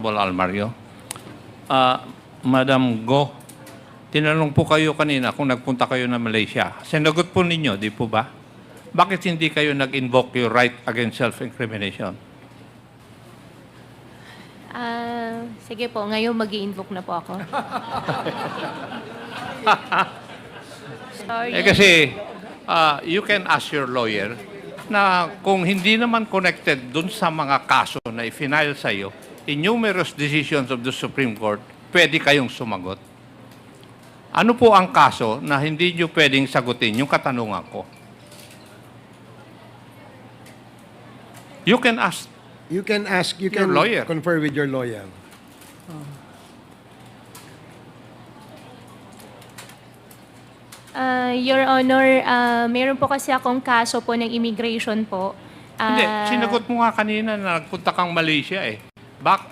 Almario. Madam Go, tinanong po kayo kanina kung nagpunta kayo na Malaysia. Sinagot po ninyo, di po ba? Bakit hindi kayo nag-invoke your right against self-incrimination? Sige po, ngayon mag-i-invoke na po ako. Sorry. Kasi you can ask your lawyer na kung hindi naman connected dun sa mga kaso na i-final sa'yo, in numerous decisions of the Supreme Court, pwede kayong sumagot. Ano po ang kaso na hindi nyo pwedeng sagutin yung katanungan ko? You can ask. You can ask, you Your can lawyer. confer with your lawyer. Your Honor, meron po kasi akong kaso po ng immigration po. Hindi, sinagot mo nga kanina na nagpunta kang Malaysia eh.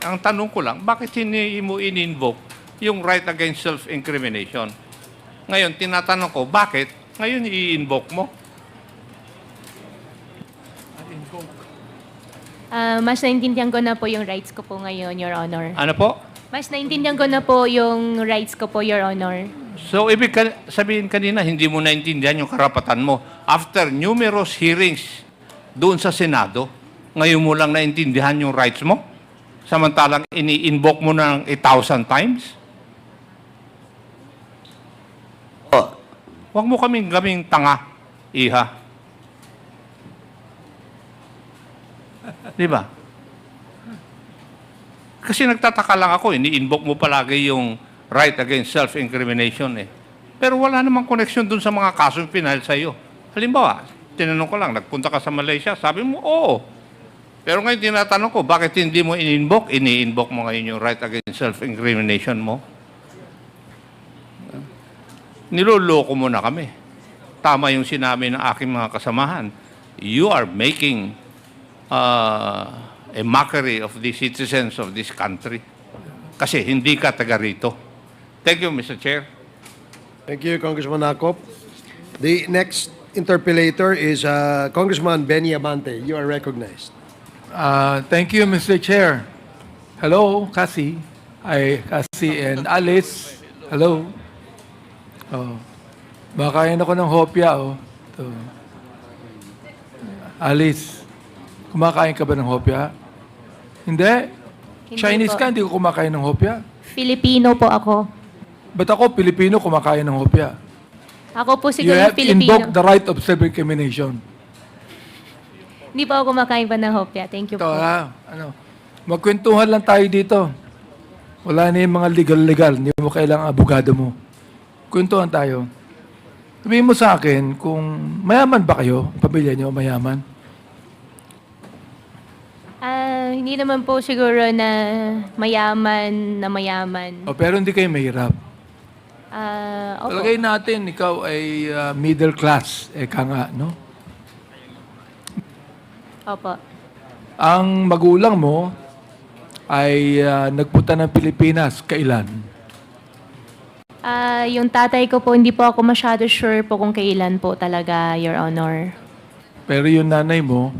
Ang tanong ko lang, bakit hindi mo in-invoke yung right against self-incrimination? Ngayon, tinatanong ko, bakit ngayon i-invoke mo? Mas naintindihan ko na po yung rights ko po ngayon, Your Honor. Ano po? Mas naintindihan ko na po yung rights ko po, Your Honor. So, ibig sabihin kanina, hindi mo naintindihan yung karapatan mo. After numerous hearings doon sa Senado, ngayon mo lang naintindihan yung rights mo? Samantalang ini-invoke mo ng 1,000 times? Huwag mo kaming tanga, iha. Di ba? Kasi nagtataka lang ako, ini-invoke mo palagi yung right against self-incrimination eh. Pero wala namang connection dun sa mga kasong pinahal sa'yo. Halimbawa, tinanong ko lang, nagpunta ka sa Malaysia, sabi mo, oo. Pero ngayon tinatanong ko, bakit hindi mo in-invoke? Ini-invoke mo ngayon yung right against self-incrimination mo. Niloloko mo na kami. Tama yung sinabi ng aking mga kasamahan. You are making a mockery of the citizens of this country. Kasi hindi ka taga rito. Thank you, Mr. Chair. Thank you, Congressman Acop. The next interpellator is Congressman Benny Abante. You are recognized. Thank you, Mr. Chair. Hello, Cassie. Cassie and Alice. Hello. Oh. Makain ako ng hopya, oh. Ito. Alice, kumakain ka ba ng hopya? Hindi. Hindi Chinese po. ka, hindi ko kumakain ng hopya. Filipino po ako. Ba't ako, Pilipino, kumakain ng hopya? Ako po You siguro have Filipino. invoked the right of self-incrimination. Hindi po ako kumakain pa ng hopya. Thank you Ito, po. magkwentuhan lang tayo dito. Wala na yung mga legal-legal. Hindi mo kailangan abogado mo. Kwentuhan tayo. Sabihin mo sa akin kung mayaman ba kayo? Pamilya niyo mayaman? Hindi naman po siguro na mayaman. Pero hindi kayo mahirap. Opo. Talagay natin, ikaw ay middle class. Eka nga, no? Opo. Ang magulang mo ay nagpunta ng Pilipinas. Kailan? Yung tatay ko po, hindi po ako masyado sure po kung kailan po talaga, Your Honor. Pero yung nanay mo,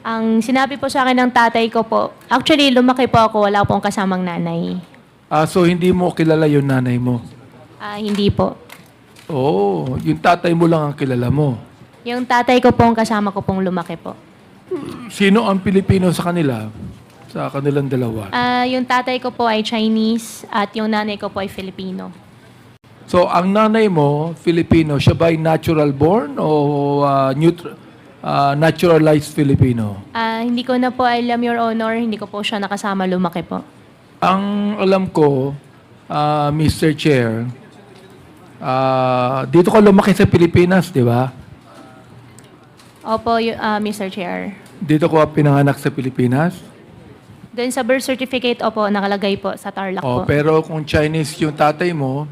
Ang sinabi po sa akin ng tatay ko po, actually lumaki po ako, wala pong kasamang nanay. so hindi mo kilala yung nanay mo. Hindi po. Oo, yung tatay mo lang ang kilala mo. Yung tatay ko po, ang kasama ko pong lumaki po. Sino ang Pilipino sa kanila? Sa kanilang dalawa? Yung tatay ko po ay Chinese at yung nanay ko po ay Filipino. So, ang nanay mo, Filipino, siya ba ay natural born o naturalized Filipino? Hindi ko na po alam, Your Honor. Hindi ko po siya nakasama lumaki po. Ang alam ko, Mr. Chair, dito ka lumaki sa Pilipinas, di ba? Opo, Mr. Chair. Dito ko pinanganak sa Pilipinas. Doon sa birth certificate, opo, nakalagay po sa Tarlac po. Pero kung Chinese yung tatay mo,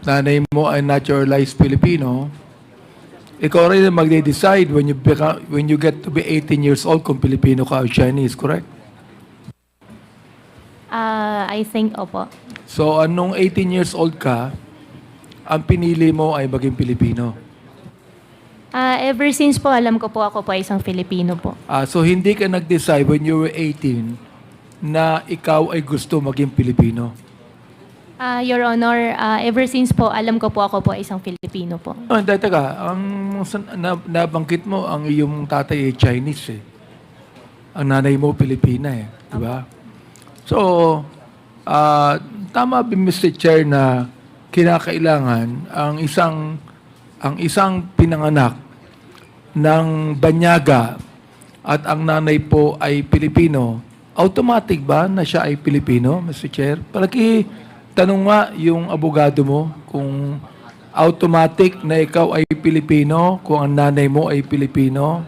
nanay mo ay naturalized Filipino, ikaw rin ang magde-decide when you get to be 18 years old kung Filipino ka o Chinese, correct? I think, opo. So, anong 18 years old ka, ang pinili mo ay maging Pilipino. Ever since po, alam ko po ako po ay isang Filipino po. So, hindi ka nag-decide when you were 18 na ikaw ay gusto maging Pilipino? Your Honor, ever since po, alam ko po ako po ay isang Filipino po. Oh, hindi, teka. Nabanggit mo, ang iyong tatay ay Chinese eh. Ang nanay mo, Pilipina eh. Di ba? So, tama ba, Mr. Chair, na kinakailangan ang isang pinanganak ng banyaga at ang nanay po ay Pilipino, automatic ba na siya ay Pilipino, Mr. Chair? Tanong nga yung abogado mo kung automatic na ikaw ay Pilipino, kung ang nanay mo ay Pilipino.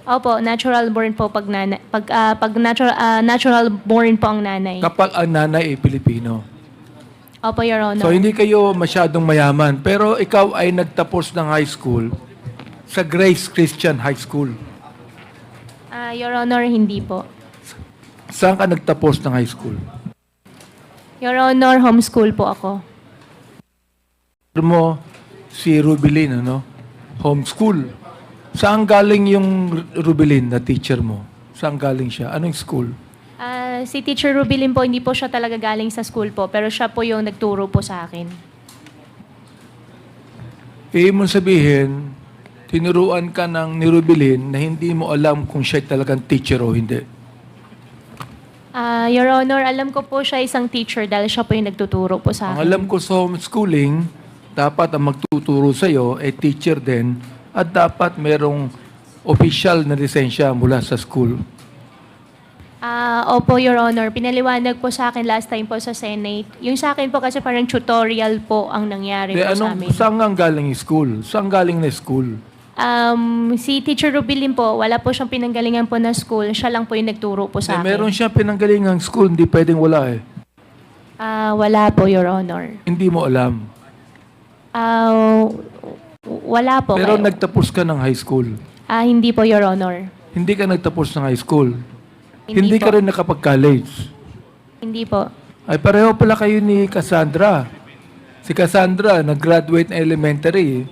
Opo, natural born po pag natural born po ang nanay. Kapag ang nanay ay Pilipino. Opo, Your Honor. So hindi kayo masyadong mayaman, pero ikaw ay nagtapos ng high school sa Grace Christian High School. Your Honor, hindi po. Saan ka nagtapos ng high school? Your Honor, homeschool po ako. Mo si Rubilin, ano? Homeschool. Saan galing yung Rubilin na teacher mo? Saan galing siya? Anong school? Si Teacher Rubilin po, hindi po siya talaga galing sa school po, pero siya po yung nagturo po sa akin. Mong sabihin, tinuruan ka ng ni Rubilin na hindi mo alam kung siya talagang teacher o hindi. Your Honor, alam ko po siya isang teacher dahil siya po yung nagtuturo po sa Ang akin. alam ko sa homeschooling, dapat ang magtuturo sa iyo ay teacher din at dapat merong official na lisensya mula sa school. Opo, Your Honor. Pinaliwanag po sa akin last time po sa Senate. Yung sa akin po kasi parang tutorial po ang nangyari po sa amin. Saan ang galing yung school? Saan galing na school? Si Teacher Rubilin po, wala po siyang pinanggalingan po na school. Siya lang po yung nagturo po sa akin. Meron siyang pinanggalingang school, hindi pwedeng wala eh. Wala po, Your Honor. Hindi mo alam. Wala po. Pero nagtapos ka ng high school. Hindi po, Your Honor. Hindi ka nagtapos ng high school. Hindi ka po. rin nakapag-college. Hindi po. Ay pareho pala kayo ni Cassandra. Si Cassandra, nag-graduate na elementary.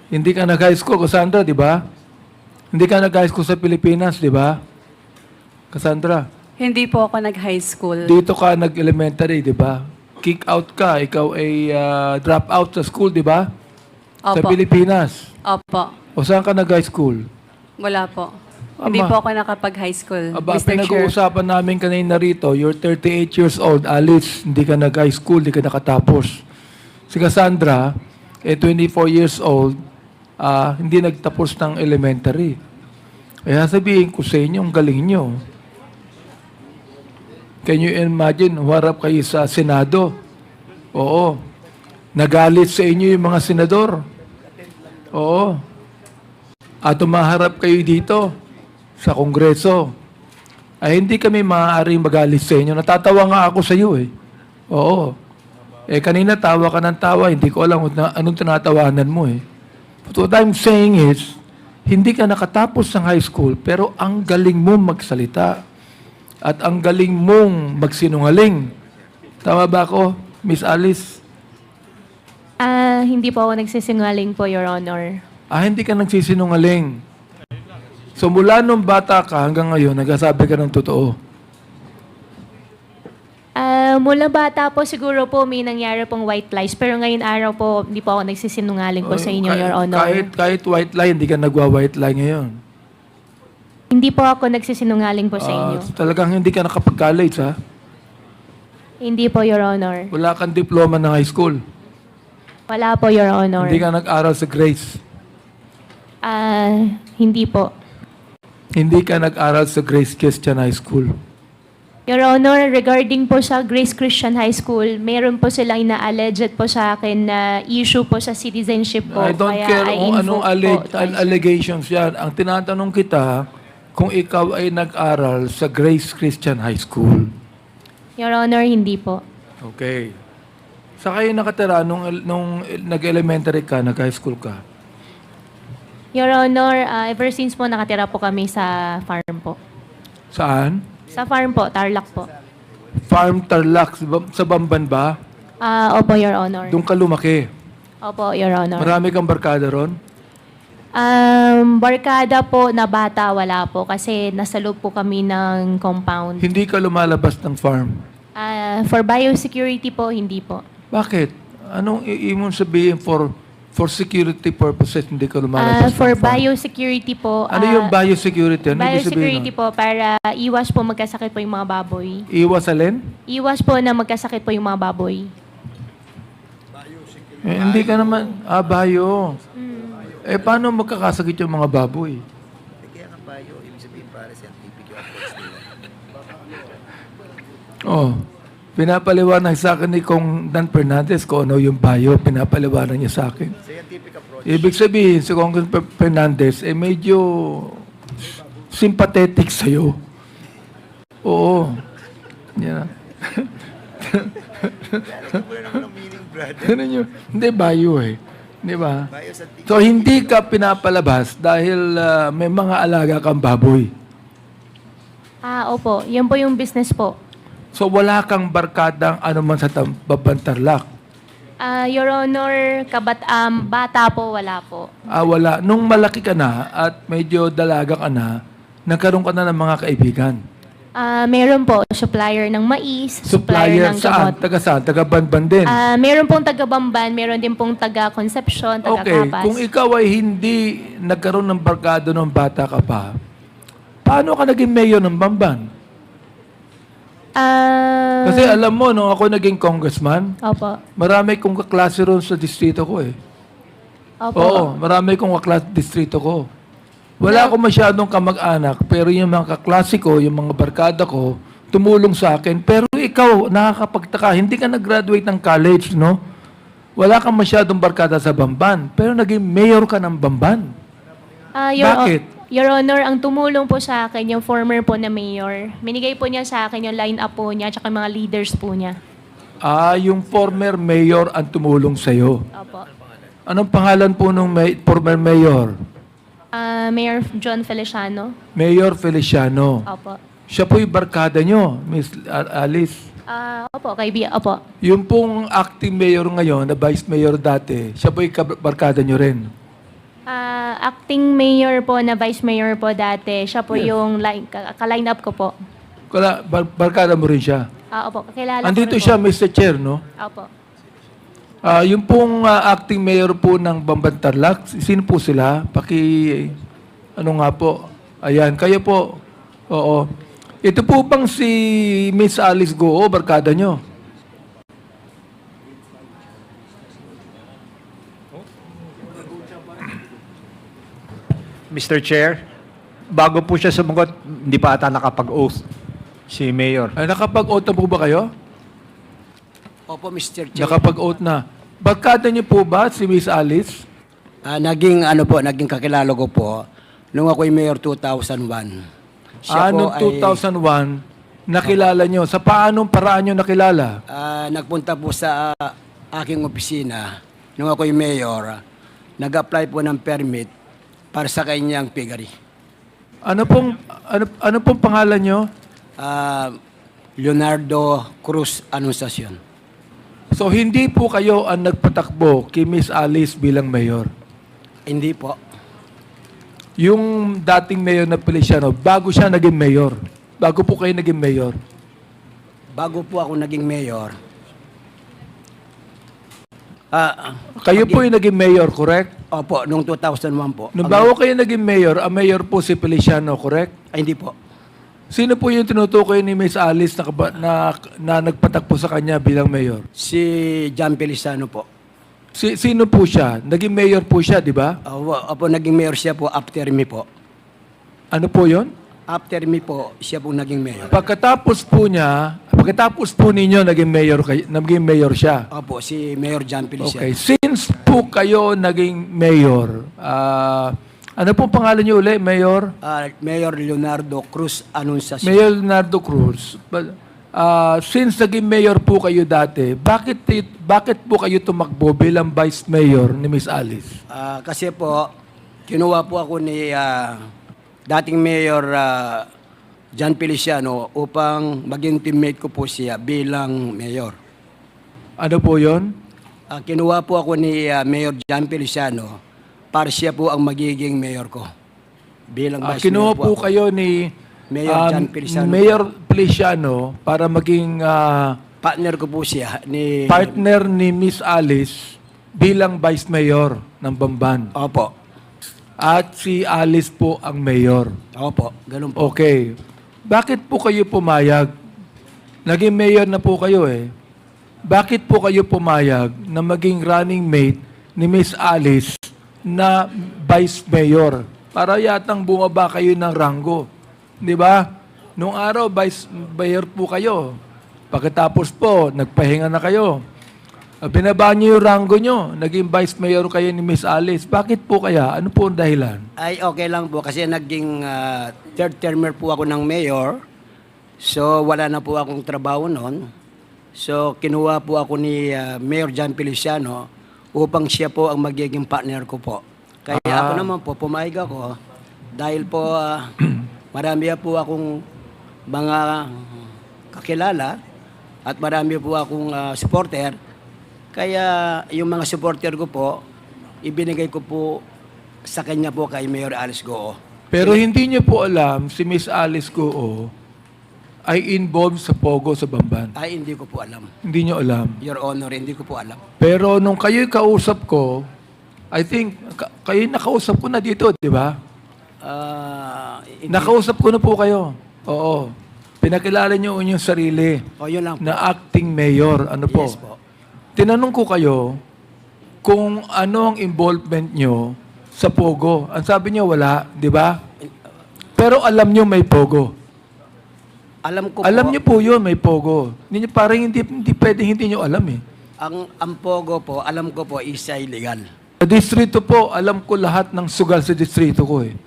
Hindi ka nag-high school, Cassandra, di ba? Hindi ka nag-high school sa Pilipinas, di ba? Cassandra, Hindi po ako nag-high school. dito ka nag-elementary, di ba? Kick out ka, ikaw ay drop out sa school, di ba? Sa Opo. Pilipinas. Opo. O saan ka nag-high school? Wala po. Ama. Hindi po ako nakapag-high school, Aba, Mr. Chair. pinag-uusapan namin kanina rito, you're 38 years old, Alice, hindi ka nag-high school, hindi ka nakatapos. Si Cassandra, 24 years old, hindi nagtapos ng elementary. Kaya sabihin ko sa inyo, ang galing nyo. Can you imagine, huwarap kayo sa Senado? Oo. Nagalit sa inyo yung mga senador. Oo. At umaharap kayo dito sa Kongreso. Ay hindi kami maaaring magalit sa inyo. Natatawa nga ako sa iyo eh. Oo. Kanina tawa ka ng tawa, hindi ko alam anong tinatawanan mo eh. But what I'm saying is, hindi ka nakatapos ng high school, pero ang galing mong magsalita. At ang galing mong magsinungaling. Tama ba ako, Miss Alice? Hindi po ako nagsisinungaling po, Your Honor. Hindi ka nagsisinungaling. So mula nung bata ka hanggang ngayon, nagsasabi ka ng totoo. Mula bata po siguro po may nangyari pong white lies. Pero ngayon araw po, hindi po ako nagsisinungaling po sa inyo, Your Honor. Kahit white lie, hindi ka nagwa-white lie ngayon. Hindi po ako nagsisinungaling po sa inyo. Talagang hindi ka nakapag-college, ha? Hindi po, Your Honor. Wala kang diploma ng high school. Wala po, Your Honor. Hindi ka nag-aral sa Grace. Hindi po. Hindi ka nag-aral sa Grace Christian High School. Your Honor, regarding po sa Grace Christian High School, meron po silang ina-alleged po sa akin na issue po sa citizenship po. I don't Kaya care kung anong invoke po to allegations yan. Ang tinatanong kita, kung ikaw ay nag-aral sa Grace Christian High School. Your Honor, hindi po. Okay. Sa kayo nakatira nung nag-elementary ka, nag-high school ka? Your Honor, ever since po nakatira po kami sa farm po. Saan? Sa farm po, Tarlac po. Farm Tarlac, sa Bamban ba? Opo, Your Honor. Doon ka lumaki. Opo, Your Honor. Marami kang barkada ron? Barkada po na bata, wala po. Kasi nasa loob po kami ng compound. Hindi ka lumalabas ng farm. For biosecurity po, hindi po. Bakit? Anong iimong sabihin for security purposes hindi ka lumalabas For ng farm? biosecurity po. Ano yung biosecurity? Ano ibig sabihin Biosecurity nun? po, para iwas po magkasakit po yung mga baboy. Iwas alin? Iwas po na magkasakit po yung mga baboy. Hindi ka naman, bio. Paano magkakasakit yung mga baboy? Kaya nga bayo, ibig sabihin para scientific yung approach nila. Oh, pinapaliwanag sa akin ni Kong Dan Fernandez kung ano yung bio, pinapaliwanag niya sa akin. Scientific approach. Ibig sabihin, si Kong Fernandez, medyo sympathetic sa'yo. Oo. Yan. Wala naman ang meaning, brother. Ganun yun. Hindi, bio Di ba? Bayo scientific. So, hindi ka pinapalabas dahil may mga alaga kang baboy. Opo. Yan po yung business po. So, wala kang barkadang anuman sa Babantarlak. Your Honor, bata po, wala po. Wala. Nung malaki ka na at medyo dalaga ka na, nagkaroon ka na ng mga kaibigan. Meron po, supplier ng mais, Supplier ng saan? gamot. Taga saan? Taga Banban din. Meron pong taga-Bamban, meron din pong taga-Concepcion, Okay. taga-Capas. Kung ikaw ay hindi nagkaroon ng barkado nung bata ka pa, paano ka naging mayor ng Bamban? Kasi alam mo, nung ako naging congressman, Opo. marami kong kaklase ron sa distrito ko Opo. Oo, marami kong kaklase distrito ko. Wala akong masyadong kamag-anak, pero yung mga kaklase ko, yung mga barkada ko, tumulong sa akin. Pero ikaw, nakakapagtaka, hindi ka nag-graduate ng college, no? Wala kang masyadong barkada sa Bamban, pero naging mayor ka ng Bamban. Bakit? Your Honor, ang tumulong po sa akin, yung former po na mayor, minigay po niya sa akin yung line-up po niya, tsaka mga leaders po niya. Yung former mayor ang tumulong sa'yo. Opo. Anong pangalan po nung former mayor? Mayor John Feliciano. Mayor Feliciano. Opo. Siya po yung barkada nyo, Miss Alice. Opo, kaibigan. Opo. Yung pong acting mayor ngayon, na vice mayor dati, siya po yung barkada nyo rin. Acting mayor po na vice mayor po dati, siya po yung ka-line up ko po. Barkada mo rin siya. Opo, kakilala ko Andito rin siya, po. Mr. Chair, no? Opo. Yung pong acting mayor po ng Bambantarlac, sino po sila? Ano nga po? Ayan, kayo po. Oo. Ito po bang si Miss Alice Goo, barkada nyo? Mr. Chair, bago po siya sumagot, hindi pa ata nakapag-oath si Mayor. Ay, nakapag-oath na po ba kayo? Opo, Mr. Chair. Nakapag-oath na. Barkada niyo po ba si Miss Alice? Naging kakilala ko po nung ako'y mayor 2001. Siya po Noong 2001, nakilala niyo. Sa paanong paraan niyo nakilala? nagpunta po sa aking opisina nung ako'y mayor. Nag-apply po ng permit para sa kanyang piggery. Ano pong pangalan niyo? Leonardo Cruz Anunciacion. So, hindi po kayo ang nagpatakbo kay Miss Alice bilang mayor. Hindi po. Yung dating mayor na Feliciano, bago siya naging mayor. Bago po kayo naging mayor. Bago po ako naging mayor, Kayo po yung naging mayor, correct? opo, noong 2001 po. Nung bago kayo naging mayor, ang mayor po si Feliciano, correct? Ay, hindi po. Sino po yung tinutukoy ni Miss Alice na nagpatakbo sa kanya bilang mayor? Si John Feliciano po. Sino po siya? Naging mayor po siya, di ba? Opo, naging mayor siya po after me po. Ano po yon? After me po, siya po naging mayor. Pagkatapos po ninyo naging mayor siya. Opo, si Mayor John Feliciano. Okay. Since po kayo naging mayor, ano pong pangalan niyo uli, Mayor? Mayor Leonardo Cruz Anunciacion. Mayor Leonardo Cruz. Since naging mayor po kayo dati, bakit po kayo tumakbo bilang vice mayor ni Miss Alice? Kasi po, kinuha po ako ni dating Mayor John Feliciano upang maging teammate ko po siya bilang mayor. Ano po yon? Kinuha po ako ni Mayor John Feliciano para siya po ang magiging mayor ko. Bilang vice Kinuha mayor po ako. kayo ni Mayor John Feliciano. Mayor Feliciano para maging Partner ko po siya ni... partner ni Miss Alice bilang Vice Mayor ng Bamban. Opo. At si Alice po ang mayor. Opo. Ganun po. Okay. Bakit po kayo pumayag? Naging mayor na po kayo eh. Bakit po kayo pumayag na maging running mate ni Miss Alice na Vice Mayor? Para yatang bumaba kayo ng ranggo. Di ba? Nung araw, Vice Mayor po kayo. Pagkatapos po, nagpahinga na kayo. Binaba niyo yung ranggo niyo. Naging Vice Mayor kayo ni Miss Alice. Bakit po kaya? Ano po ang dahilan? Ay, okay lang po kasi naging third termer po ako ng mayor. So, wala na po akong trabaho noon. So, kinuha po ako ni Mayor John Feliciano upang siya po ang magiging partner ko po. Kaya ako naman po, pumayag ako dahil po marami po akong mga kakilala at marami po akong supporter. Kaya yung mga supporter ko po, ibinigay ko po sa kanya po kay Mayor Alice Goo. Pero hindi niyo po alam si Miss Alice Goo ay involved sa Pogo sa Bamban. Ay, hindi ko po alam. Hindi niyo alam. Your Honor, hindi ko po alam. Pero nung kayo'y kausap ko, I think, kayo nakausap ko na dito, di ba? Nakausap ko na po kayo. Oo. Pinakilala niyo yung sarili O, yun lang po. na acting mayor. Ano po? Yes po. Tinanong ko kayo kung ano ang involvement niyo sa Pogo. Ang sabi niyo wala, di ba? Pero alam niyo may Pogo. Alam ko Alam po, niyo po yun, may Pogo. Hindi, parang hindi pwedeng hindi niyo alam eh. ang Pogo po, alam ko po, is illegal. Sa distrito po, alam ko lahat ng sugal sa distrito ko eh.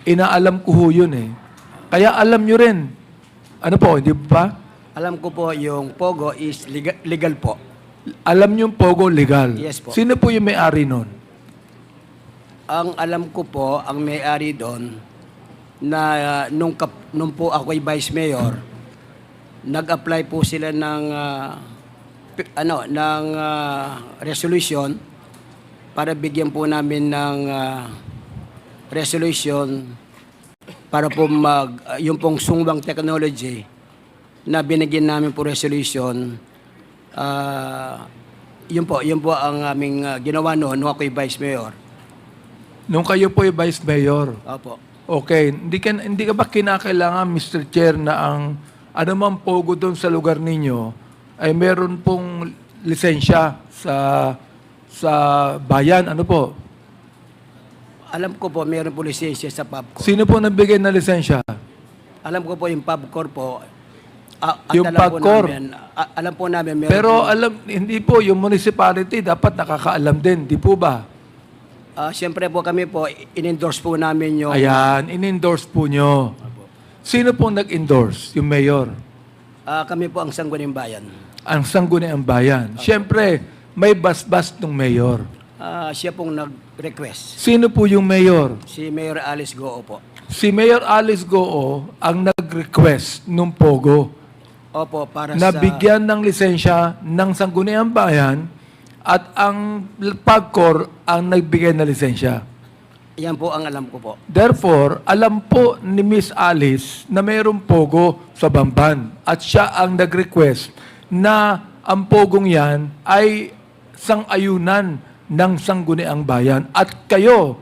Inaalam ko ho yun eh. Kaya alam nyo rin. Ano po, hindi ba? Alam ko po, yung Pogo is legal po. Alam nyo yung Pogo legal. Yes po. Sino po yung may-ari nun? Ang alam ko po, ang may-ari doon, na nung po ako'y vice mayor, nag-apply po sila ng resolution para bigyan po namin ng resolution para po yung pong sungwang technology na binigyan namin po resolution. Yun po ang aming ginawa noon nung ako'y vice mayor. Nung kayo po yung vice mayor. Opo. Okay, hindi ka ba kinakailangan, Mr. Chair, na ang anumang Pogo doon sa lugar ninyo ay meron pong lisensya sa bayan? Ano po? Alam ko po, mayroon po lisensya sa PubCorp. Sino po nagbigay na lisensya? Alam ko po yung PubCorp po. Yung alam po PubCorp? namin, alam po namin meron Pero po. hindi po, yung municipality dapat nakakaalam din, di po ba? Siyempre po kami po, in-endorse po namin yung... Ayan, in-endorse po nyo. Sino po nag-endorse? Yung mayor. kami po ang Sangguniang Bayan. Ang Sangguniang Bayan. Siyempre, may basbas ng mayor. Siya pong nag-request. Sino po yung mayor? Si Mayor Alice Goo po. Si Mayor Alice Goo ang nag-request nung Pogo Opo, para na sa... bigyan ng lisensya ng Sangguniang Bayan at ang PAGCOR ang nagbigay na lisensya. Yan po ang alam ko po. Therefore, alam po ni Miss Alice na mayroong Pogo sa Bamban at siya ang nag-request na ang Pogong yan ay sang-ayunan ng Sangguniang Bayan at kayo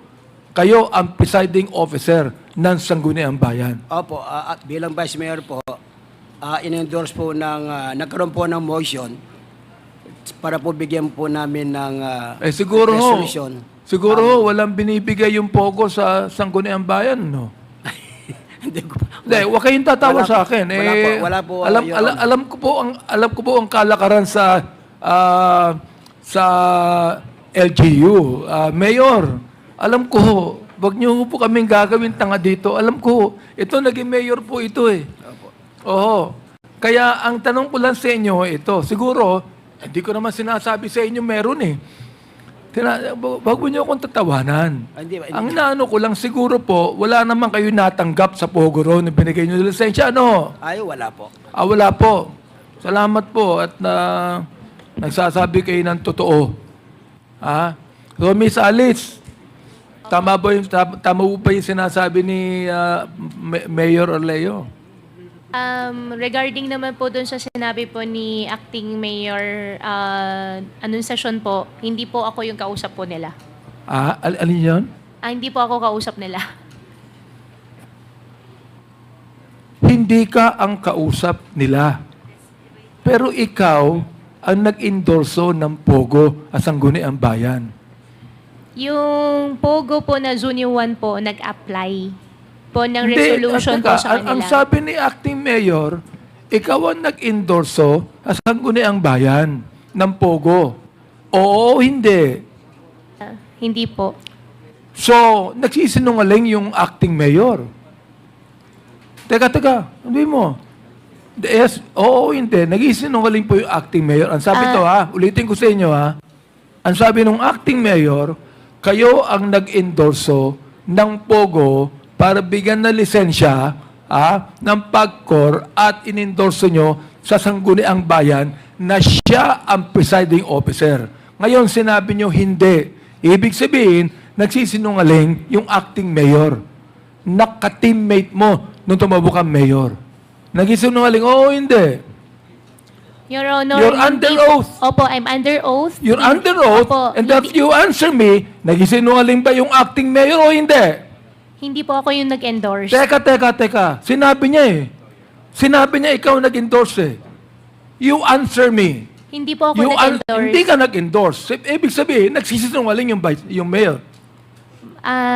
ang presiding officer ng Sangguniang Bayan. Opo, at bilang Vice Mayor po, in-endorse po nagkaroon po ng motion para po bigyan po namin ng Siguro resolution. walang binibigay yung Pogo sa Sangguniang Bayan, no? Hindi ko Hindi, huwag kayong tatawa Wala sa po. akin. Wala po, alam, Your Honor. alam ko po ang kalakaran sa LGU. Mayor, alam ko, wag niyo po kaming gagawin tanga dito. Alam ko, ito naging mayor po ito eh. Oo. Kaya ang tanong ko lang sa inyo, ito, siguro, hindi ko naman sinasabi sa inyo meron eh. Wag mo niyo akong tatawanan. Hindi. Ang inaano ko lang siguro po, wala naman kayo natanggap sa Pogo Road na binigay niyo ng lisensya, ano? Ay, wala po. Wala po. Salamat po at nagsasabi kayo ng totoo. So, Miss Alice, Tama po ba yung sinasabi ni Mayor Orleo? Regarding naman po dun sa sinabi po ni Acting Mayor Anunciacion po, hindi po ako yung kausap po nila. Alin yun? Hindi po ako kausap nila. Hindi ka ang kausap nila. Pero ikaw ang nag-endorso ng Pogo at Sangguniang Bayan. Yung Pogo po na Junior 1 po, nag-apply po ng Hindi, resolution po teka, sa ang kanila. sabi ni Acting Mayor, ikaw ang nag-endorso at Sangguniang Bayan ng Pogo. Oo, hindi. Hindi po. So, nagsisinungaling yung Acting Mayor. Teka, sabi mo. Yes, oo, hindi. Nag-isinungaling po yung Acting Mayor. Ang sabi to ulitin ko sa inyo ang sabi ng Acting Mayor, kayo ang nag-endorso ng Pogo para bigyan na lisensya ng PAGCOR at inendorso nyo sa Sangguniang Bayan na siya ang presiding officer. Ngayon, sinabi nyo hindi. Ibig sabihin, nagsisinungaling yung Acting Mayor. Naka-teammate mo nung tumabo kang Mayor. Nagsisinungaling, oo, hindi. Your Honor, You're under hindi- oath. Opo, I'm under oath. You're under oath, Opo, and that you answer me, nagsisinungaling ba yung Acting Mayor o hindi? Hindi po ako yung nag-endorse. Teka. Sinabi niya Sinabi niya ikaw nag-endorse You answer me. Hindi po ako nag-endorse. Hindi ka nag-endorse. Ibig sabihin, nagsisinungaling yung mayor.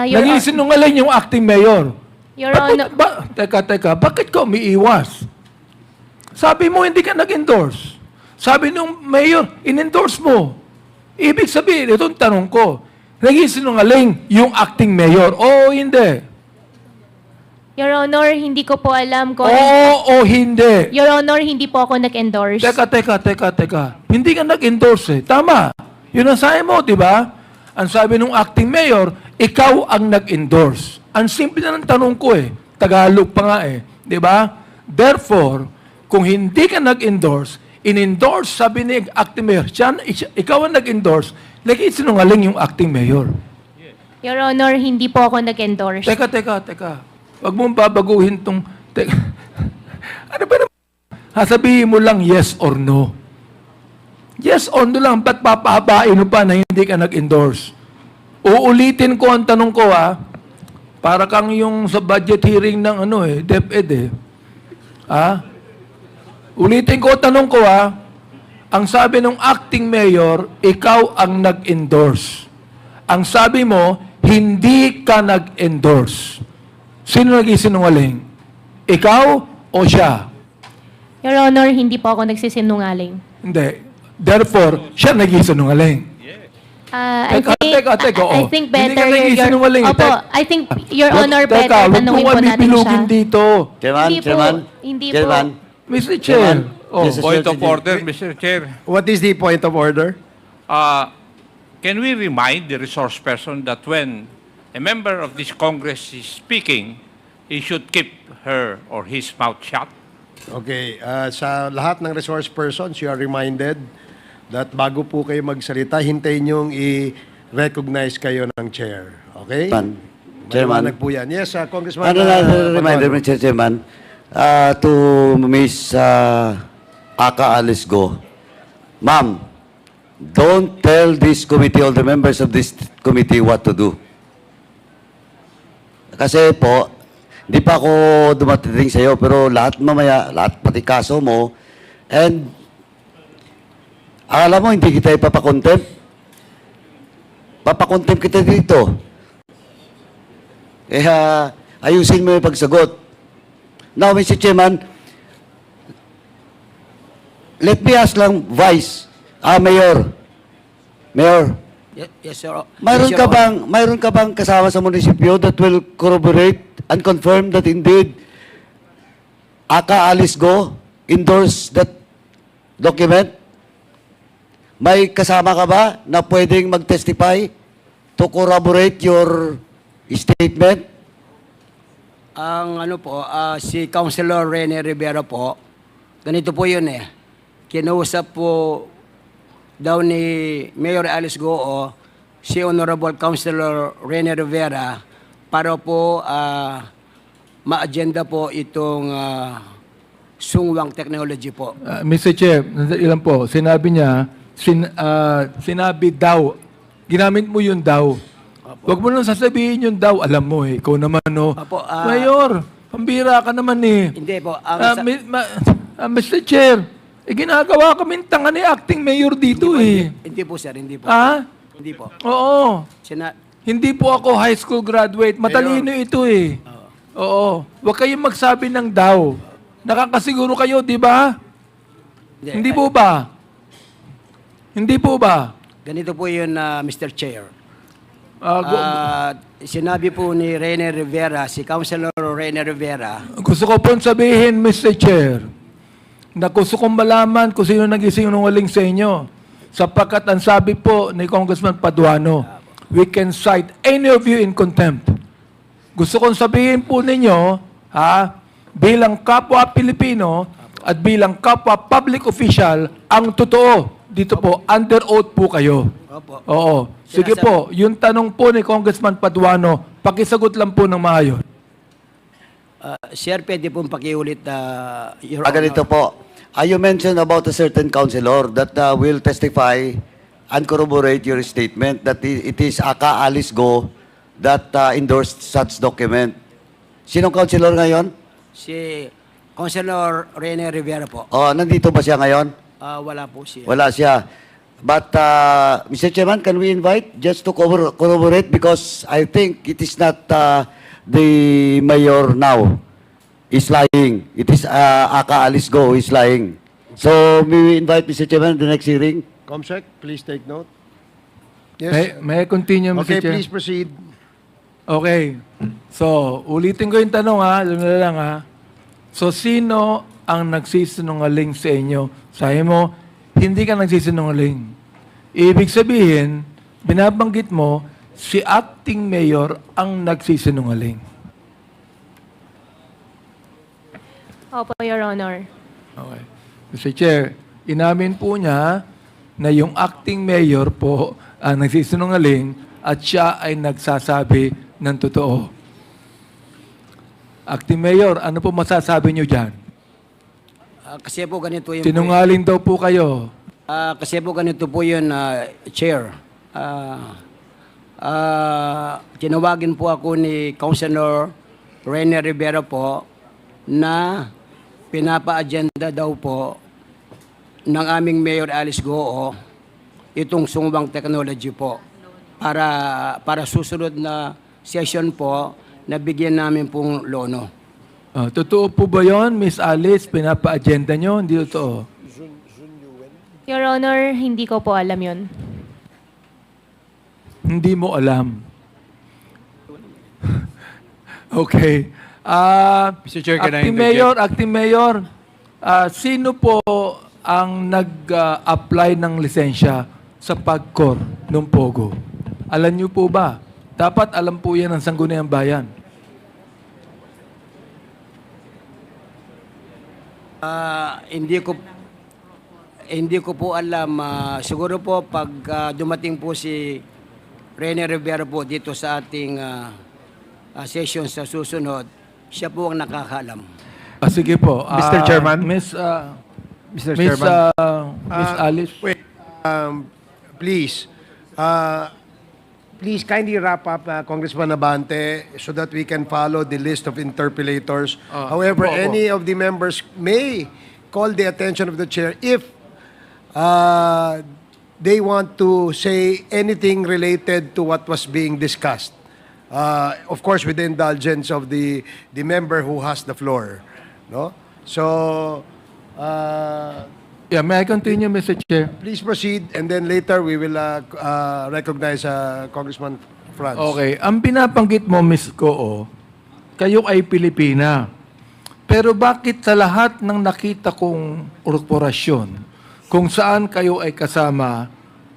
Your Nagsisinungaling yung acting mayor. Your Honor, Teka, bakit ka umiiwas? Sabi mo hindi ka nag-endorse. Sabi nung mayor, in-endorse mo. Ibig sabihin, itong tanong ko, nagsisinungaling yung acting mayor o hindi? Your Honor, hindi ko po alam kung... Oo o hindi? Your Honor, hindi po ako nag-endorse. Teka. Hindi ka nag-endorse eh. Tama. Yun ang sabi mo, di ba? Ang sabi nung acting mayor, ikaw ang nag-endorse. Ang simple na ng tanong ko eh. Tagalog pa nga eh. Di ba? Therefore, kung hindi ka nag-endorse, in-endorse, sabi ni acting mayor, ikaw ang nag-endorse, lagi sinungaling yung acting mayor. Your Honor, hindi po ako nag-endorse. Teka. Huwag mong babaguhin tong... Ano ba naman? Sabihin mo lang yes or no. Yes or no lang, ba't papahabain mo pa na hindi ka nag-endorse? Uulitin ko ang tanong ko para kang yung sa budget hearing ng DepEd Ulitin ko ang tanong ko ang sabi ng acting mayor, ikaw ang nag-endorse. Ang sabi mo, hindi ka nag-endorse. Sino nag-isinungaling? Ikaw o siya? Your Honor, hindi po ako nagsisinungaling. Hindi. Therefore, siya nag-isinungaling. Teka, oo. I think Hindi ka better nag-isinungaling. Opo, I think Your Honor, Teka, better tanungin po huwag mo natin bilugin siya. dito. Hindi po. Chairman. Mr. Chair. Oh. Yes, sir. Point of order, Mr. Chair. What is the point of order? Can we remind the resource person that when a member of this Congress is speaking, he should keep her or his mouth shut? Okay, sa lahat ng resource persons, you are reminded that bago po kayo magsalita, hintayin niyong i-recognize kayo ng chair. Okay? Chairman. Maliwanag po yan. Yes, Congressman. Another reminder, Paduano. Mr. Chairman, to Miss Aka Alice Go. Ma'am, don't tell this committee, all the members of this committee what to do. Kasi po, di pa ako dumating sa iyo, pero lahat pati kaso mo, and akala mo hindi kita ipapakontempt? Papakontempt kita dito. Kaya ayusin mo yung pagsagot. Now, Mr. Chairman, let me ask lang, Mayor, Yes, sir. mayroon Yes, ka Your Honor. mayroon ka bang kasama sa munisipyo that will corroborate and confirm that indeed Aka Alice Go endorse that document? May kasama ka ba na pwedeng mag-testify to corroborate your statement? Ang si Councilor Rene Rivera po, ganito po yun Kinausap po daw ni Mayor Alice Goo si Honorable Councilor Rene Rivera para po ma-agenda po itong sungwang technology po. Mr. Chair, ilan po, sinabi niya, sinabi daw, ginamit mo yung daw. Huwag mo nang sasabihin yung daw, alam mo eh, ikaw naman no. Apo, Mayor, pambira ka naman eh. Hindi po. Mr. Chair, ginagawa kaming tanga ni acting mayor dito eh. Hindi po, sir. Hindi po. Ha? Hindi po. Oo. Sina- Hindi po ako high school graduate. Matalino ito eh. Oo. Huwag kayong magsabi ng daw. Nakakasiguro kayo, di ba? Hindi po ba? Hindi po ba? Ganito po yun, Mr. Chair. Ah, Sinabi po ni Rene Rivera, si Councilor Rene Rivera, gusto ko pong sabihin, Mr. Chair, na gusto kong malaman kung sino nag-isinungaling sa inyo. Sapagkat ang sabi po ni Congressman Paduano, we can cite any of you in contempt. Gusto kong sabihin po ninyo, bilang kapwa Pilipino at bilang kapwa public official, ang totoo, dito po, under oath po kayo. Opo. Oo. Sige po, yung tanong po ni Congressman Paduano, pakisagot lang po ng maayos. Sir, pwede pong pakiulit, Your Honor. Ganito po. You mentioned about a certain councilor that will testify and corroborate your statement that it is Aka Alice Go that endorsed such document. Sinong councilor ngayon? Si Councilor Rene Rivera po. Nandito ba siya ngayon? Wala po siya. Wala siya. But, Mr. Chairman, can we invite just to corroborate because I think it is not the mayor now is lying. It is Aka Alice Go is lying. So, may we invite Mr. Chairman the next hearing? Comsec, please take note. Yes. May I continue, Mr. Okay, Chair? please proceed. Okay. So, ulitin ko yung tanong alam mo lang So, sino ang nagsisinungaling sa inyo? Sabi mo, hindi ka nagsisinungaling. Ibig sabihin, binabanggit mo, si acting mayor ang nagsisinungaling. Opo, Your Honor. Okay. Mr. Chair, inamin po niya na yung acting mayor po ang nagsisinungaling at siya ay nagsasabi ng totoo. Acting mayor, ano po masasabi niyo dyan? Kasi po ganito yung... Sinungaling daw po kayo. Kasi po ganito po yun, Chair. Tinawagin po ako ni Councilor Rene Rivera po na pinapa-agenda daw po ng aming Mayor Alice Goo itong sungwang technology po para susunod na session po na bigyan namin pong lono. Totoo po ba yun, Miss Alice? Pinapa-agenda nyo? Hindi totoo. Your Honor, hindi ko po alam yun. Hindi mo alam. Okay. Mr. Chair, can I Acting Mayor, sino po ang nag-apply ng lisensya sa PAGCOR ng Pogo? Alam niyo po ba? Dapat alam po yan ng Sangguniang Bayan. Hindi ko po alam. Siguro po pag dumating po si Rene Rivera po dito sa ating session sa susunod, siya po ang nakakaalam. Sige po. Mr. Chairman? Miss Mr. Chairman? Miss Alice. Wait, please. Please kindly wrap up, Congressman Abante, so that we can follow the list of interpellators. However, opo. any of the members may call the attention of the chair if they want to say anything related to what was being discussed. Of course, with the indulgence of the member who has the floor. No? So, Yeah, may I continue, Mr. Chair? please proceed, and then later we will recognize Congressman Franz. Okay. Ang pinapanggit mo, Miss Goo, kayo ay Pilipina. Pero bakit sa lahat ng nakita kong korporasyon, kung saan kayo ay kasama,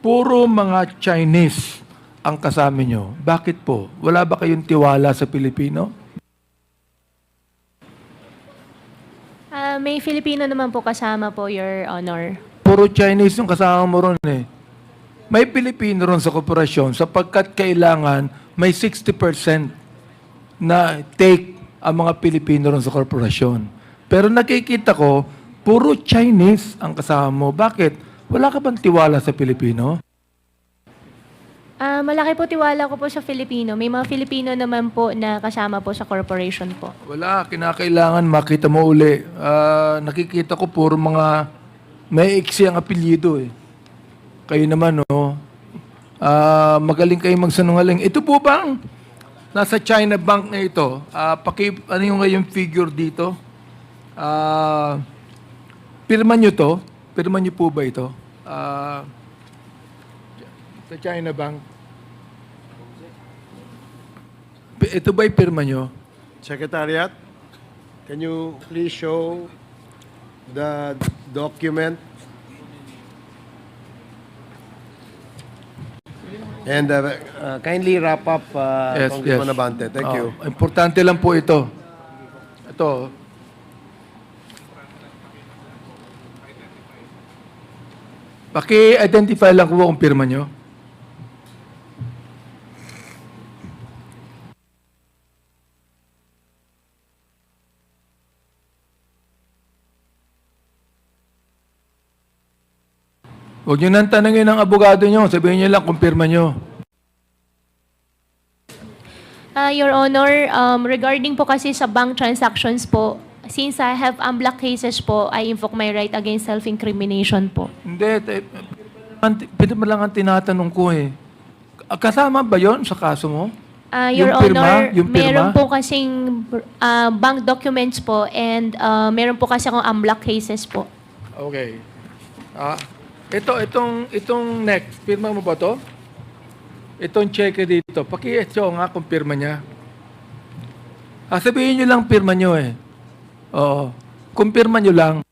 puro mga Chinese ang kasama nyo? Bakit po? Wala ba kayong tiwala sa Pilipino? May Filipino naman po kasama po, Your Honor. Puro Chinese yung kasama mo ron eh. may Pilipino ron sa korporasyon sapagkat kailangan may 60% na take ang mga Pilipino ron sa korporasyon. Pero nakikita ko, puro Chinese ang kasama mo. Bakit? Wala ka bang tiwala sa Pilipino? Malaki po tiwala ko po sa Filipino. May mga Filipino naman po na kasama po sa corporation po. Wala, kinakailangan makita mo uli. Nakikita ko puro mga may iksi ang apelyido eh. Kayo naman, no? Magaling kayo magsanungaling. Ito po bang nasa China Bank na ito? Ano yung ngayong figure dito? Pirma nyo to? Pirma nyo po ba ito? Sa China Bank. Ito ba'y pirma nyo? Secretariat, can you please show the document? And kindly wrap up, Congressman Abante. Thank you. Importante lang po ito. Ito. Paki-identify lang ko kung pirma nyo. Huwag nyo nang tanongin ng abogado nyo. Sabihin nyo lang kung pirma nyo. Your Honor, regarding po kasi sa bank transactions po, since I have unblocked cases po, I invoke my right against self-incrimination po. Hindi. Pirma lang ang tinatanong ko eh. Kasama ba yon sa kaso mo? Your Yung pirma? Honor, Yung pirma? meron po kasing bank documents po and meron po kasi akong unblocked cases po. Okay. Itong next, pirma mo ba to? Itong cheque dito, paki-show nga kung pirma niya. Sabihin nyo lang pirma nyo eh. Oo. Kung pirma nyo lang.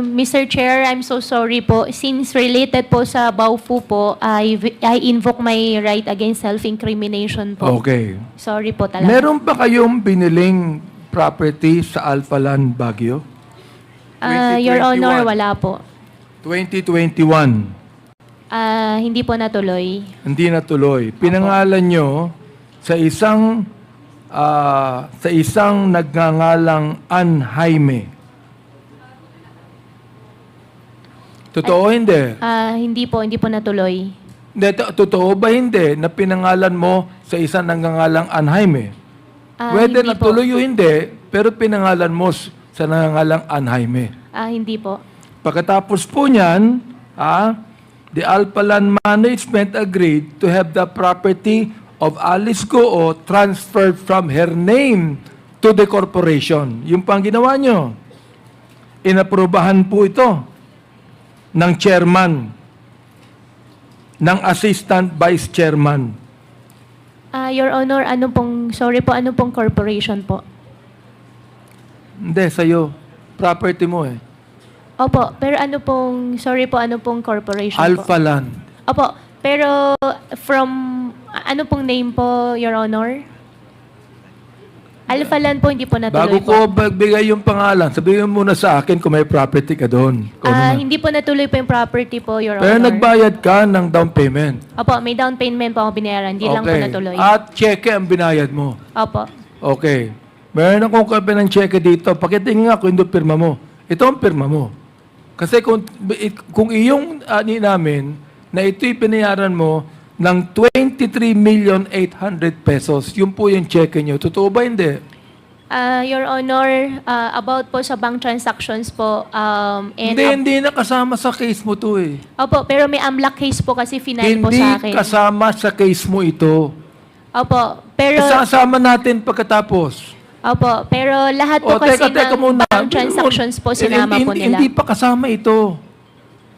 Mr. Chair, I'm so sorry po. Since related po sa Baofu po, I invoke my right against self-incrimination po. Okay. Sorry po talaga. Meron ba kayong biniling property sa Alphaland, Baguio? Your 2021. Honor, wala po. 2021. Hindi po natuloy. Hindi natuloy. Pinangalan nyo sa isang nagngangalang Ann Jaime. Totoo hindi? Hindi po natuloy. Hindi, totoo ba hindi na pinangalan mo sa isang nagngangalang Ann Jaime? Whether Hindi po. natuloy o hindi, pero pinangalan mo sa nagngangalang Ann Jaime. Hindi po. Pagkatapos po niyan, the Alphaland Management agreed to have the property of Alice Goo transferred from her name to the corporation. Yung pang ginawa nyo. Inaprubahan po ito ng chairman, ng assistant vice chairman. Your Honor, sorry po, ano pong corporation po? Hindi, sa'yo. Property mo eh. Opo, pero ano pong corporation po? Alphaland. Opo, pero from, ano pong name po, Your Honor? Alphaland po, hindi po natuloy Bago ko magbigay yung pangalan, sabihin mo muna sa akin kung may property ka doon. Hindi po natuloy po yung property po, Your Pero Honor. nagbayad ka ng down payment. Opo, may down payment po ako binayaran. Hindi lang po natuloy. At cheque ang binayad mo. Opo. Okay. Meron akong copy ng cheque dito. Pakitingin nga kung hindi pirma mo. Ito ang pirma mo. Kasi kung iyong ani namin na ito'y binayaran mo ng 23,800,000 pesos, yun po yung cheque nyo. Totoo ba hindi? Your Honor, about po sa bank transactions po, and Hindi na kasama sa case mo to eh. Opo, pero may unlock case po kasi final po Hindi sa akin. kasama sa case mo ito. Opo, pero Isasama natin pagkatapos. Opo, pero lahat po kasi ng bank transactions po sinama po nila. Hindi pa kasama ito.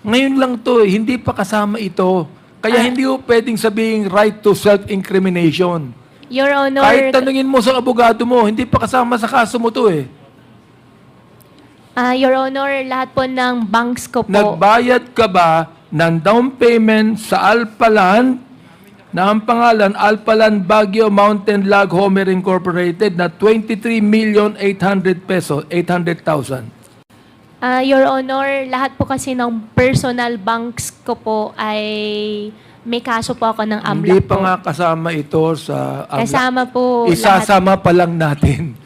Ngayon lang to, hindi pa kasama ito. Kaya hindi po pwedeng sabihin right to self-incrimination. Your Honor, Kahit tanungin mo sa abogado mo, hindi pa kasama sa kaso mo to eh. Your Honor, lahat po ng banks ko po. Nagbayad ka ba ng down payment sa Alphaland na ang pangalan Alphaland Baguio Mountain Log Homer Incorporated na 23,800,000 pesos, 800,000. Your Honor, lahat po kasi ng personal banks ko po ay may kaso po ako ng AMLAC Hindi pa po. nga kasama ito sa AMLAC. Kasama po Isasama pa lang natin.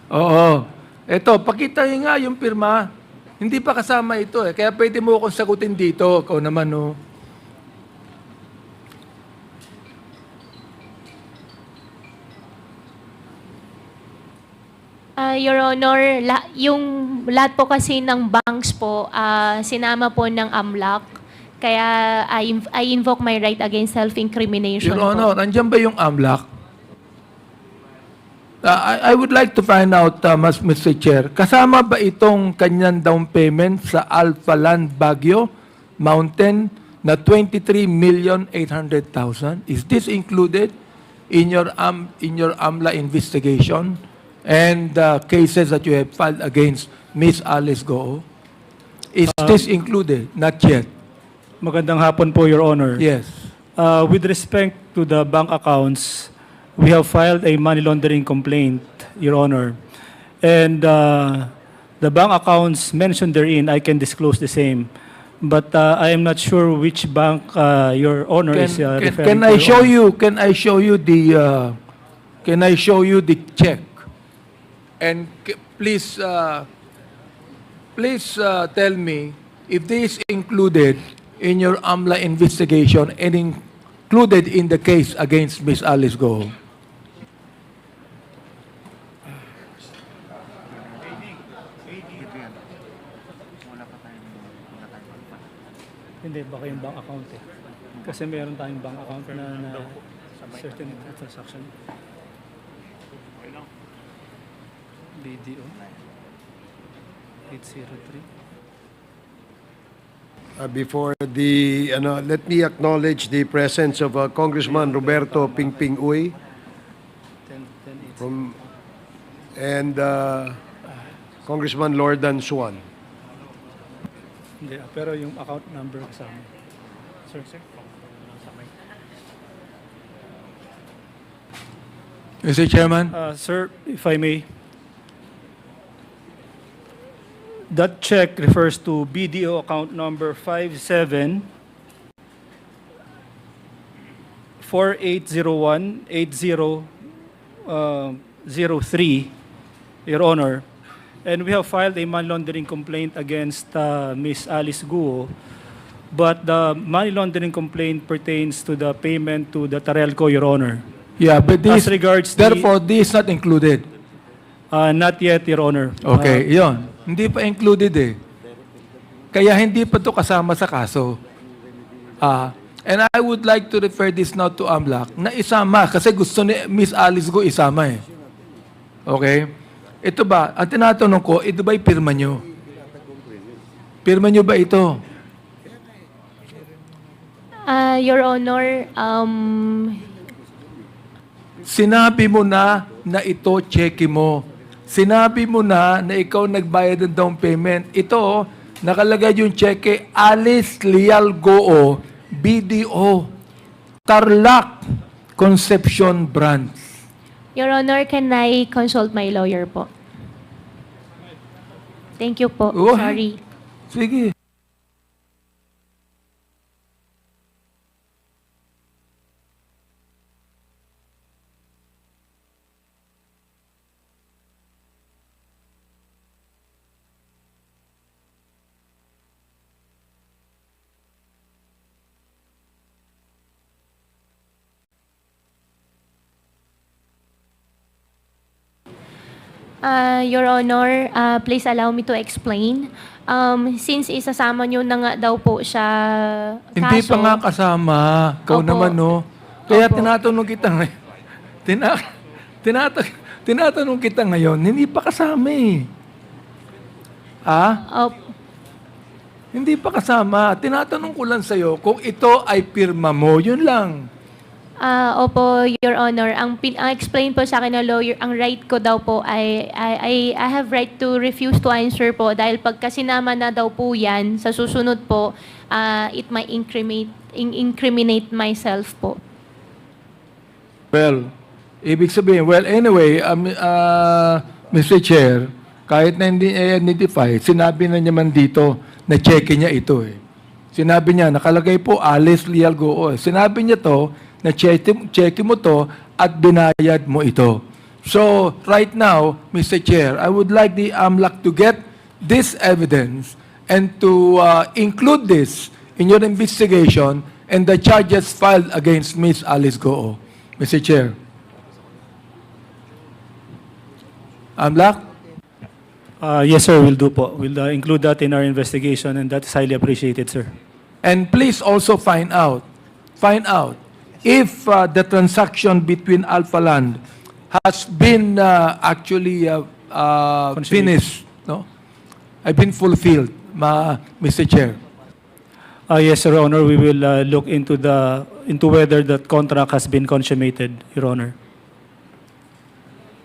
Oo. Ito, pakita niyo nga yung pirma. Hindi pa kasama ito eh. Kaya pwede mo akong sagutin dito. Ikaw naman, no? Your Honor, yung lahat po kasi ng banks po, sinama po ng AMLAC. Kaya I invoke my right against self-incrimination Your po. Honor, andyan ba yung AMLAC? I would like to find out, Mr. Chair, kasama ba itong kanyang down payment sa Alpha Land Baguio Mountain na 23,800,000? Is this included in your AMLA investigation and cases that you have filed against Miss Alice Goo? Is this included? Not yet. Magandang hapon po, Your Honor. Yes. With respect to the bank accounts, we have filed a money laundering complaint, Your Honor. And the bank accounts mentioned therein, I can disclose the same. But I am not sure which bank Your Honor is referring Can to. I show you? Can I show you the? Can I show you the check? And please, tell me if this is included in your AMLA investigation and included in the case against Miss Alice Goo. Hindi, baka yung bank account eh. Kasi meron tayong bank account na certain transaction. BDO 803. Before the, let me acknowledge the presence of Congressman Roberto Pingping Uy 10, 10, from, and Congressman Lordan Suan. Hindi, pero yung account number kasama. Sir. Mr. Chairman. Sir, if I may. That check refers to BDO account number 57 4801 8003, Your Honor. And we have filed a money laundering complaint against Ms. Alice Goo, but the money laundering complaint pertains to the payment to the Tarelco, Your Honor. Yeah, but this, As regards therefore, this is not included. Not yet, Your Honor. Okay, yon. Hindi pa included eh. Kaya hindi pa to kasama sa kaso. And I would like to refer this now to AMLAC na isama kasi gusto ni Miss Alice Goo isama eh. Okay? Ito ba, ang tinatanong ko, ito ba'y pirma nyo? Pirma nyo ba ito? Your Honor, Sinabi mo na ito cheque mo. Sinabi mo na ikaw nagbayad ng down payment. Ito, nakalagay yung cheque, Alice Leal Goo, BDO, Tarlac, Concepcion Branch. Your Honor, can I consult my lawyer po? Thank you po. Oh. Sorry. Sige. Your Honor, please allow me to explain. Since isasama nyo na nga daw po siya Hindi pa nga kasama. Ikaw Opo. naman, no? Kaya Opo. tinatanong kita ngayon. Tinatanong kita ngayon, hindi pa kasama eh. Hindi pa kasama. Tinatanong ko lang sa'yo kung ito ay pirma mo. Yun lang. Opo, Your Honor. Ang explain po sa akin ng lawyer, ang right ko daw po ay I have right to refuse to answer po dahil pagka sinama na daw po yan, sa susunod po, it might incriminate myself po. Well, ibig sabihin, well, anyway, Mr. Chair, kahit na hindi identify, sinabi na niya man dito na check niya ito eh. Sinabi niya, nakalagay po Alice Leal Goo. Sinabi niya to, na check mo to at binayad mo ito. So, right now, Mr. Chair, I would like the AMLAC to get this evidence and to include this in your investigation and the charges filed against Ms. Alice Goo. Mr. Chair. AMLAC? Yes, sir, we'll do po. We'll include that in our investigation, and that is highly appreciated, sir. And please also find out if the transaction between Alpha Land has been actually finished, no? I've been fulfilled, Mr. Chair. Yes, Your Honor, we will look into whether that contract has been consummated, Your Honor.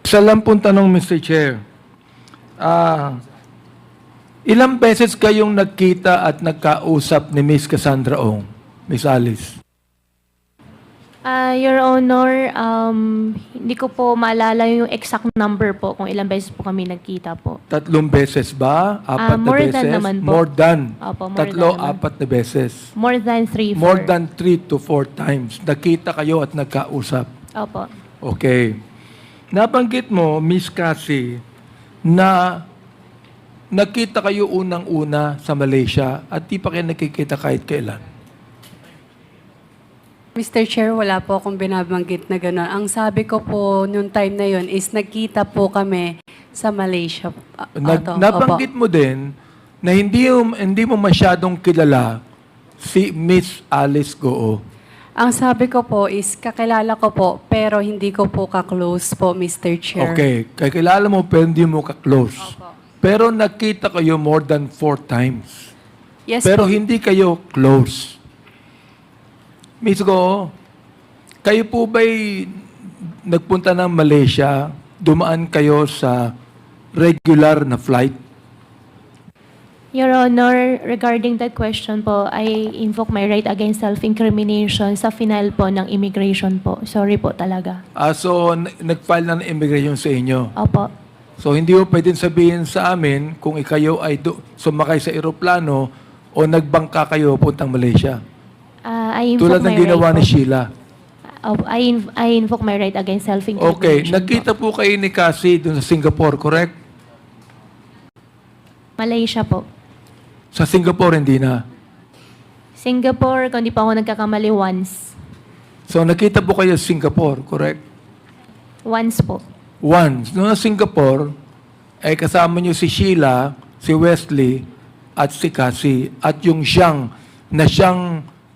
Isa lang pong tanong, Mr. Chair. Ilang beses kayong nagkita at nagkausap ni Miss Cassandra Ong, Miss Alice? Your Honor, hindi ko po maalala yung exact number po kung ilang beses po kami nagkita po. 3 beses ba? 4 na more beses? than naman po. More than. Opo, more 3, than naman. 4 na beses. More than 3, 4. More than 3 to 4 times. Nakita kayo at nagkausap. Opo. Okay. Nabanggit mo, Miss Cassie, na nakita kayo unang-una sa Malaysia at di pa kayo nakikita kahit kailan. Mr. Chair, wala po akong binabanggit na gano'n. Ang sabi ko po noong time na yon is nagkita po kami sa Malaysia. Nabanggit mo din na hindi mo masyadong kilala si Miss Alice Goo. Ang sabi ko po is kakilala ko po pero hindi ko po ka-close po, Mr. Chair. Okay. Kakilala mo pero hindi mo ka-close. Pero nakita kayo more than 4 times. Yes Pero po. hindi kayo close. Miss Goo, kayo po ba'y nagpunta ng Malaysia, dumaan kayo sa regular na flight? Your Honor, regarding that question po, I invoke my right against self-incrimination sa final po ng immigration po. Sorry po talaga. So, nag-file na ng immigration sa inyo. Opo. So, hindi mo pwedeng sabihin sa amin kung ikayo ay sumakay sa eroplano o nagbangka kayo puntang Malaysia. I invoke Tulad ng my ginawa right ni po. Sheila. I invoke my right against self-incrimination. Okay, nagkita po kayo ni Cassie doon sa Singapore, correct? Malaysia po. Sa Singapore, hindi na. Singapore, kung di pa ako nagkakamali, once. So, nakita po kayo sa Singapore, correct? Once po. Once. Noong sa Singapore, ay kasama niyo si Sheila, si Wesley, at si Cassie, at yung siyang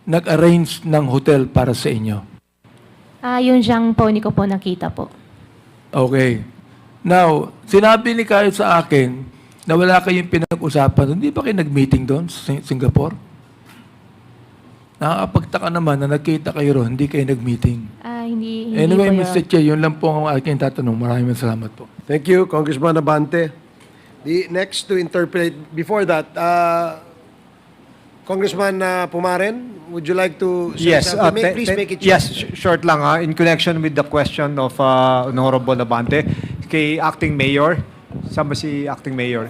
nag-arrange ng hotel para sa inyo. Yung Zhang po, hindi ko po nakita po. Okay. Now, sinabi ni Kayo sa akin na wala kayong pinag-usapan. Hindi ba kayo nag-meeting doon sa Singapore? Nakakapagtaka naman na nagkita kayo roon, hindi kayo nag-meeting. Hindi Anyway, po Mr. Chair, yun lang po ang aking tatanong. Maraming salamat po. Thank you, Congressman Abante. The next to interpret, before that, Congressman Pumaren, would you like to say Yes, something? Please make it short. yes, short lang in connection with the question of Honorable Abante kay Acting Mayor. Saan ba si Acting Mayor?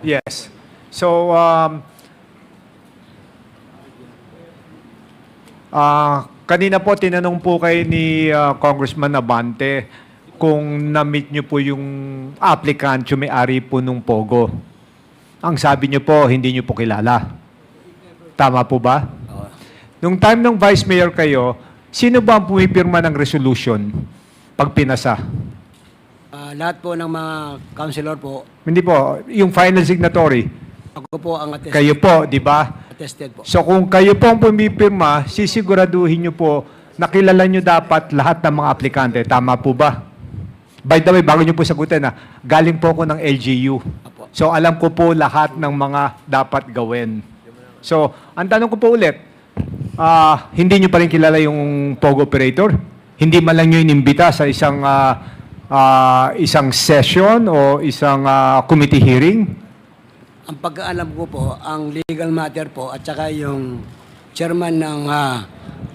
Yes. So, kanina po tinanong po kay ni Congressman Abante kung na-meet niyo po yung applicant, yung may-ari po nung Pogo. Ang sabi niyo po, hindi niyo po kilala. Tama po ba? Nung time ng Vice Mayor kayo, sino ba ang pumipirma ng resolution pag pinasa? Lahat po ng mga councilor po, Hindi po, yung final signatory. ako po ang attested, Kayo po, di ba? attested po. So kung kayo po ang pumipirma, sisiguraduhin niyo po na kilala niyo dapat lahat ng mga aplikante. Tama po ba? By the way, bago niyo po sagutin, galing po ako ng LGU. So alam ko po lahat ng mga dapat gawin. So, ang tanong ko po ulit, hindi niyo pa rin kilala yung POG operator? Hindi man lang niyo inimbita sa isang session o isang committee hearing? Ang pagkaalam ko po, ang legal matter po at saka yung chairman ng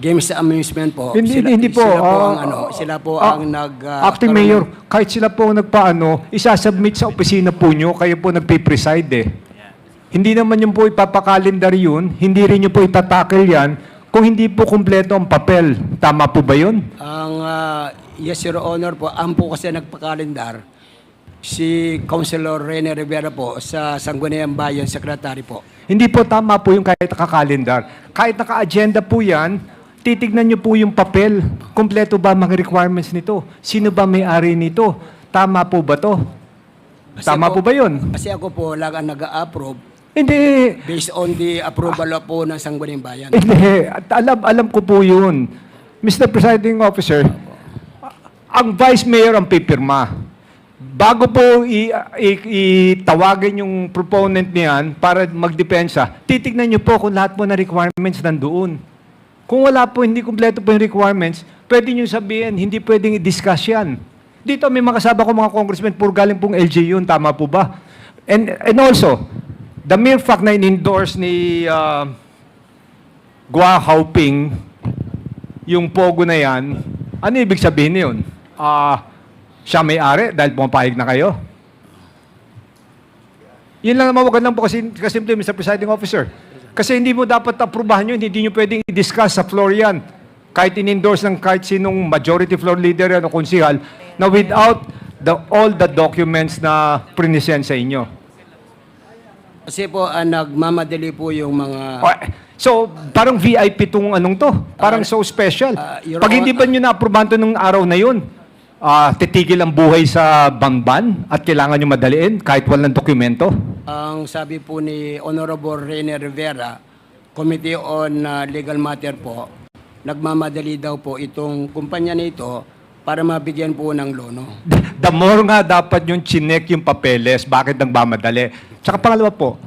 games amusement po. Hindi po. Sila po ang Acting Mayor, kahit sila po nagpaano, isasubmit sa opisina po nyo, kayo po nagpipreside eh. Hindi naman yung po ipapakalendar yun, hindi rin yung po itatakil yan, kung hindi po kumpleto ang papel. Tama po ba yun? Yes, Your Honor po. Ang po kasi nagpakalendar, si Councilor Rene Rivera po sa Sangguniang Bayan, Secretary po. Hindi po tama po yung kahit nakakalendar. Kahit naka-agenda po yan, titignan nyo po yung papel. Kumpleto ba mga requirements nito? Sino ba may-ari nito? Tama po ba to? Tama po ba yun? Kasi ako po lang ang nag-a-approve Hindi. based on the approval po ng Sangguniang Bayan. Hindi. At alam ko po yun. Mr. Presiding Officer, ang Vice Mayor ang pipirma. Bago po itawagin yung proponent niyan para magdepensa, titignan niyo po kung lahat po na requirements nandoon. Kung wala po, hindi kumpleto po yung requirements, pwede niyo sabihin, hindi pwedeng i-discuss yan. Dito may makasama ko mga congressmen, puro galing pong LGU, tama po ba? And also, the mere fact na in-endorse ni Gua Hauping yung pogo na yan, ano ibig sabihin yun? Siya may-ari dahil pumapayag na kayo? Yun lang naman, wag lang po kasi simple, Mr. Presiding Officer. Kasi hindi mo dapat aprubahan yun, hindi nyo pwedeng i-discuss sa floor yan. Kahit in-endorse ng kahit sinong majority floor leader yan o konsihal, na without all the documents na prinisend sa inyo. Kasi po, nagmamadali po yung mga... So, parang VIP tong anong to. Parang so special. Your Pag hindi ba nyo na-aprubahan to nung araw na yun, titigil ang buhay sa banban at kailangan nyo madaliin kahit walang dokumento? Ang sabi po ni Honorable Rene Rivera, Committee on Legal Matter po, nagmamadali daw po itong kumpanya nito para mabigyan po ng lono. The more nga dapat yung chinek yung papeles, bakit nagmamadali? Tsaka pangalawa po,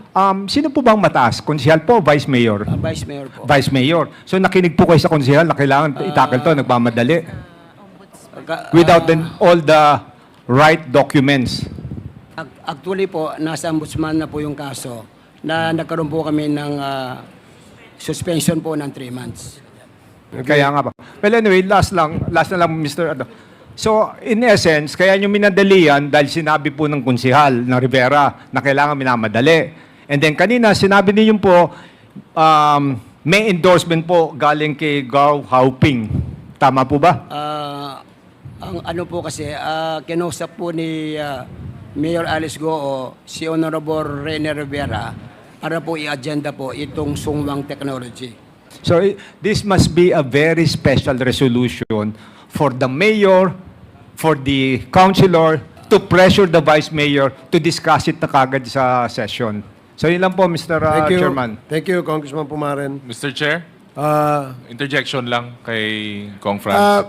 sino po bang mataas? Konsihal po, Vice Mayor? Vice Mayor po. Vice Mayor. So nakinig po kayo sa konsihal na kailangan itakil to, nagmamadali. Without all the right documents. Actually po, nasa ombudsman na po yung kaso na nagkaroon po kami ng suspension po ng 3 months. Kaya nga ba. Well, anyway, last na lang, Mr. So, in essence, kaya nyo minadali yan dahil sinabi po ng konsihal ng Rivera na kailangan minamadali. And then kanina, sinabi niyo po, may endorsement po galing kay Gao Hauping. Tama po ba? Ang ano po kasi, kinausap po ni Mayor Alice Goo si Honorable Rene Rivera para po i-agenda po itong sungwang technology. So, this must be a very special resolution for the mayor, for the councilor, to pressure the vice mayor to discuss it na kagad sa session. So, yun lang po, Mr. Thank you. Chairman. Thank you, Congressman Pumaren. Mr. Chair, Uh, interjection lang kay Kong Franz.